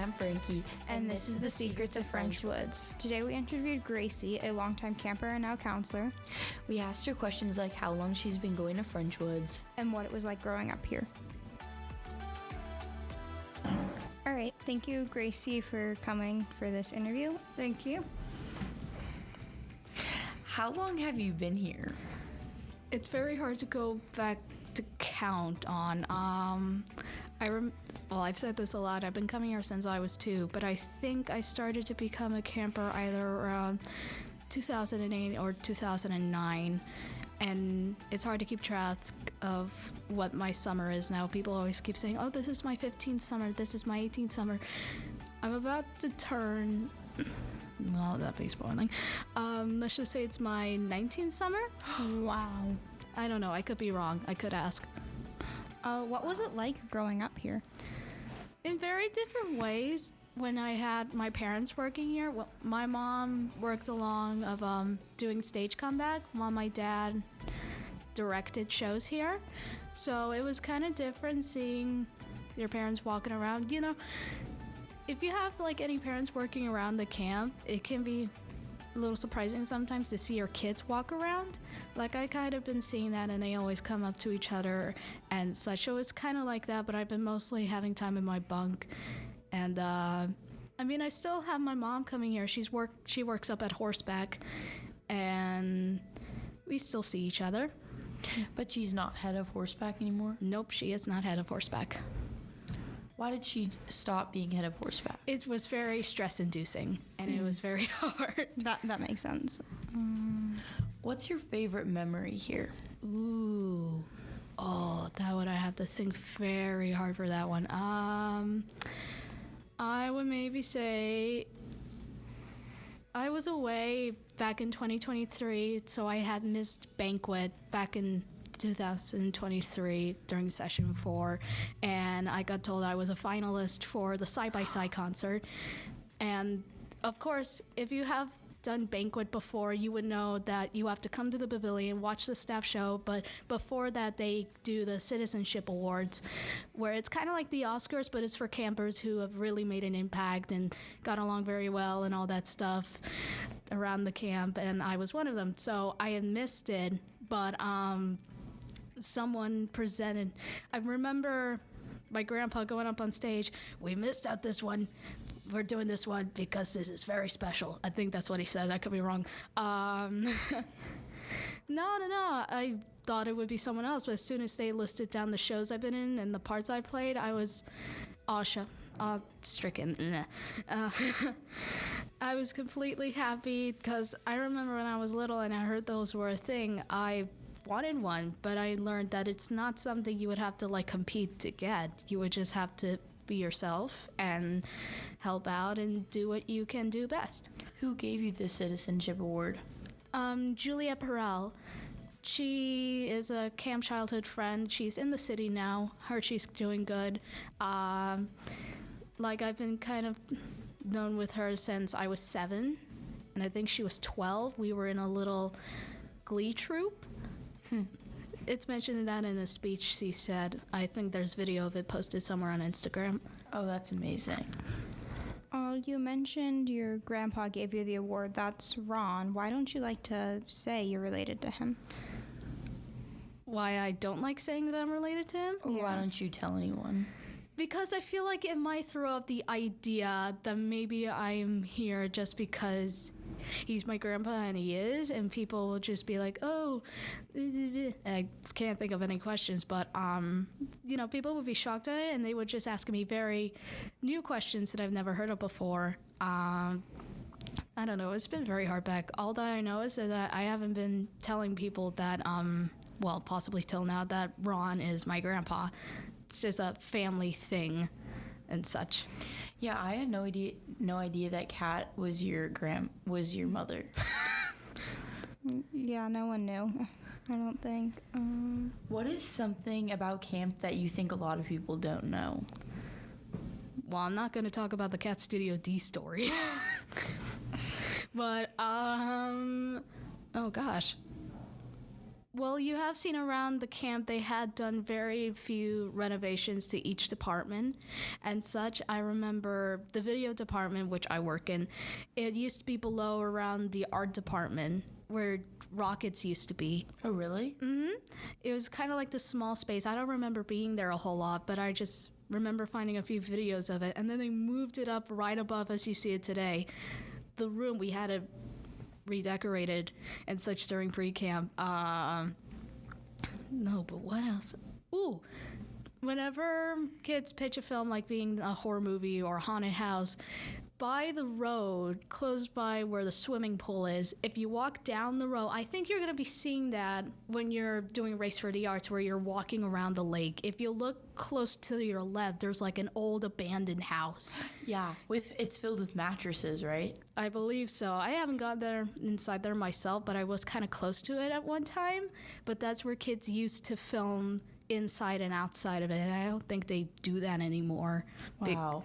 I'm Frankie. And this is The Secrets of French Woods. Today we interviewed Gracie, a longtime camper and now counselor. We asked her questions like how long she's been going to French Woods. And what it was like growing up here. All right, thank you, Gracie, for coming for this interview. Thank you. How long have you been here? It's very hard to go back to count on. I've said this a lot. I've been coming here since I was 2, but I think I started to become a camper either around 2008 or 2009. And it's hard to keep track of what my summer is now. People always keep saying, oh, this is my 15th summer, this is my 18th summer. I'm about to turn, well, that baseball thing. Let's just say it's my 19th summer. Wow. I don't know, I could be wrong. I could ask. What was it like growing up here? In very different ways. When I had my parents working here, my mom worked along of doing stage comeback while my dad directed shows here. So it was kind of different seeing your parents walking around. You know, if you have like any parents working around the camp, it can be a little surprising sometimes to see your kids walk around. Like I kind of been seeing that, and they always come up to each other and such. So it's kind of like that, but I've been mostly having time in my bunk. And I still have my mom coming here. She works up at Horseback, and we still see each other. But she's not head of Horseback anymore? Nope, she is not head of Horseback. Why did she stop being head of Horseback? It was very stress-inducing, and it was very hard. That makes sense. What's your favorite memory here? Ooh. Oh, that would I have to think very hard for that one. I would maybe say I was away back in 2023, so I had missed Banquet back in 2023 during session 4, and I got told I was a finalist for the Side by Side concert. And of course, if you have done Banquet before, you would know that you have to come to the pavilion, watch the staff show, but before that they do the Citizenship Awards, where it's kind of like the Oscars, but it's for campers who have really made an impact and got along very well and all that stuff around the camp, and I was one of them. So I had missed it, but someone presented. I remember my grandpa going up on stage, we missed out this one. We're doing this one because this is very special. I think that's what he said. I could be wrong. No. I thought it would be someone else, but as soon as they listed down the shows I've been in and the parts I played, I was stricken. I was completely happy because I remember when I was little and I heard those were a thing, I wanted one, but I learned that it's not something you would have to like compete to get. You would just have to be yourself and help out and do what you can do best. Who gave you the Citizenship Award? Juliette Perel. She is a camp childhood friend. She's in the city now. Heard she's doing good. I've been kind of known with her since I was 7, and I think she was 12. We were in a little glee troupe. It's mentioned that in a speech she said. I think there's video of it posted somewhere on Instagram. Oh, that's amazing. You mentioned your grandpa gave you the award. That's Ron. Why don't you like to say you're related to him? Why I don't like saying that I'm related to him? Or why don't you tell anyone? Because I feel like it might throw up the idea that maybe I'm here just because he's my grandpa, and he is, and people will just be like, oh, I can't think of any questions, but people would be shocked at it, and they would just ask me very new questions that I've never heard of before. I don't know, it's been very hard back. All that I know is that I haven't been telling people that, possibly till now, that Ron is my grandpa. It's just a family thing and such. Yeah, I had no idea that Kat was your mother. Yeah, no one knew. I don't think. What is something about camp that you think a lot of people don't know? Well, I'm not going to talk about the Cat Studio D story. But, oh gosh. Well, you have seen around the camp they had done very few renovations to each department and such. I remember the video department, which I work in, it used to be below around the art department where rockets used to be. Oh, really? It was kind of like this small space. I don't remember being there a whole lot, but I just remember finding a few videos of it. And then they moved it up right above as you see it today. The room, we had it redecorated and such during pre-camp. No, but what else? Ooh, whenever kids pitch a film like being a horror movie or a haunted house, by the road, close by where the swimming pool is, if you walk down the road, I think you're going to be seeing that when you're doing Race for the Arts, where you're walking around the lake. If you look close to your left, there's like an old abandoned house. Yeah. It's filled with mattresses, right? I believe so. I haven't gone there inside there myself, but I was kind of close to it at one time. But that's where kids used to film inside and outside of it, and I don't think they do that anymore. Wow.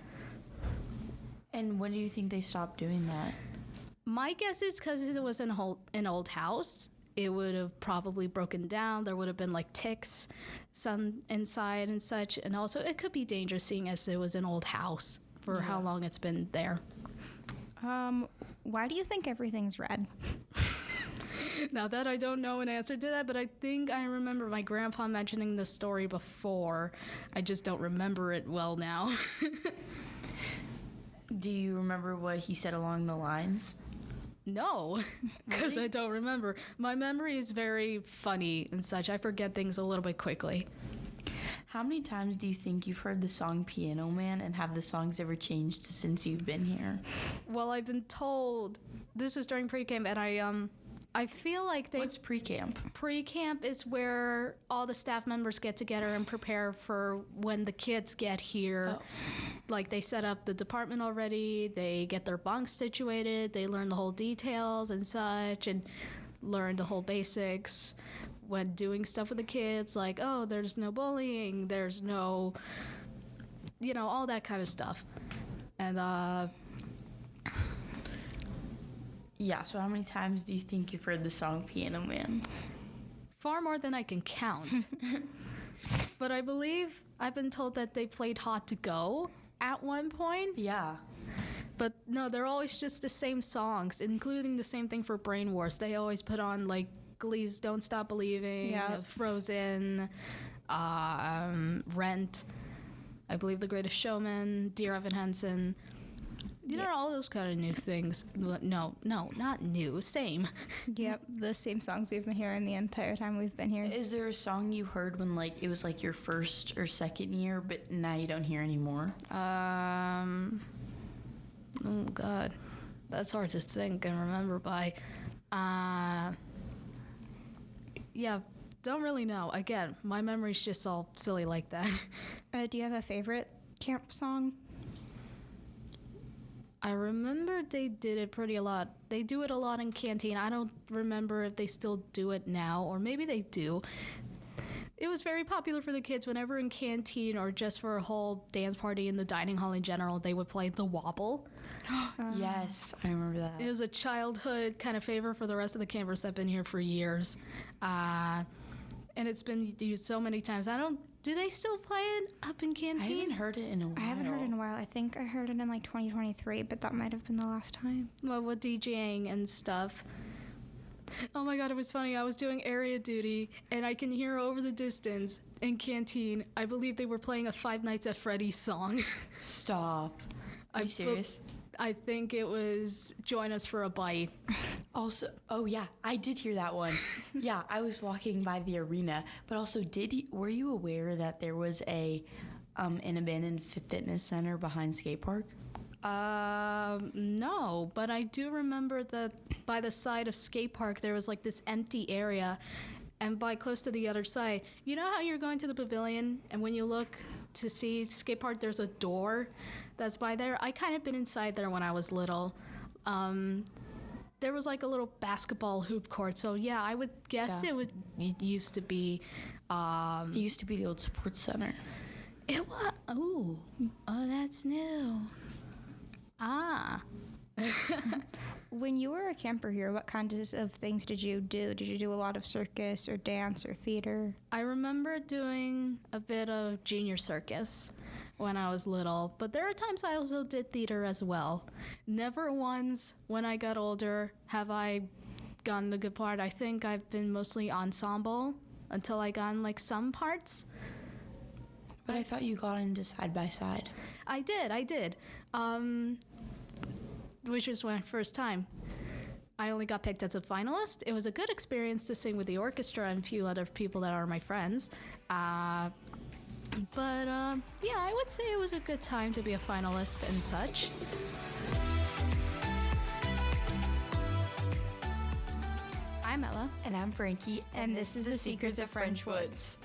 And when do you think they stopped doing that? My guess is because it was an old house. It would have probably broken down. There would have been like ticks, some inside and such. And also, it could be dangerous seeing as it was an old house for how long it's been there. Why do you think everything's red? Now that I don't know an answer to that, but I think I remember my grandpa mentioning the story before. I just don't remember it well now. Do you remember what he said along the lines? No, because Really? I don't remember. My memory is very funny and such. I forget things a little bit quickly. How many times do you think you've heard the song Piano Man, and have the songs ever changed since you've been here? Well, I've been told this was during pre-camp, and I feel like What's pre-camp? pre-camp is where all the staff members get together and prepare for when the kids get here. Oh. Like they set up the department already, they get their bunks situated, they learn the whole details and such, and learn the whole basics when doing stuff with the kids, like, oh, there's no bullying, there's no, all that kind of stuff. And Yeah, so how many times do you think you've heard the song Piano Man? far more than I can count. But I believe I've been told that they played Hot to Go at one point. Yeah. But no, they're always just the same songs, including the same thing for Brain Wars. They always put on like Glee's Don't Stop Believing, Yeah. Frozen, Rent, I believe The Greatest Showman, Dear Evan Hansen. All those kind of new things. No, not new, same. Yep, the same songs we've been hearing the entire time we've been here. Is there a song you heard when it was your first or second year, but now you don't hear anymore? Oh God, that's hard to think and remember by. Yeah, don't really know. Again, my memory's just all silly like that. Do you have a favorite camp song? I remember they did it pretty a lot. They do it a lot in canteen. I don't remember if they still do it now, or maybe they do. It was very popular for the kids whenever in canteen or just for a whole dance party in the dining hall in general, they would play The Wobble. Yes, I remember that. It was a childhood kind of favor for the rest of the campers that have been here for years. And it's been used so many times. Do they still play it up in I canteen? haven't heard it in a while. I haven't heard it in a while. I think I heard it in 2023, but that might have been the last time. Well, with DJing and stuff. Oh my God, it was funny. I was doing area duty, and I can hear over the distance in canteen, I believe they were playing a Five Nights at Freddy's song. Stop. Are you serious? I think it was Join Us for a Bite. Also, oh yeah, I did hear that one. Yeah, I was walking by the arena, but also were you aware that there was an abandoned fitness center behind skate park? No, but I do remember that by the side of skate park there was like this empty area, and by close to the other side, you know how you're going to the pavilion and when you look to see skate park there's a door that's by there? I kind of been inside there when I was little. There was like a little basketball hoop court, so yeah, I would guess Yeah. it used to be. It used to be the old sports center. It was. Oh, that's new. Ah. When you were a camper here, what kinds of things did you do? Did you do a lot of circus or dance or theater? I remember doing a bit of junior circus when I was little, but there are times I also did theater as well. Never once when I got older have I gotten a good part. I think I've been mostly ensemble until I got in like some parts. But I thought you got into side by side. I did. Which was my first time. I only got picked as a finalist. It was a good experience to sing with the orchestra and a few other people that are my friends. Yeah, I would say it was a good time to be a finalist and such. I'm Ella. And I'm Frankie, And this is The Secrets of French Woods.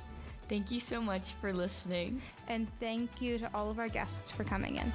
Thank you so much for listening. And thank you to all of our guests for coming in.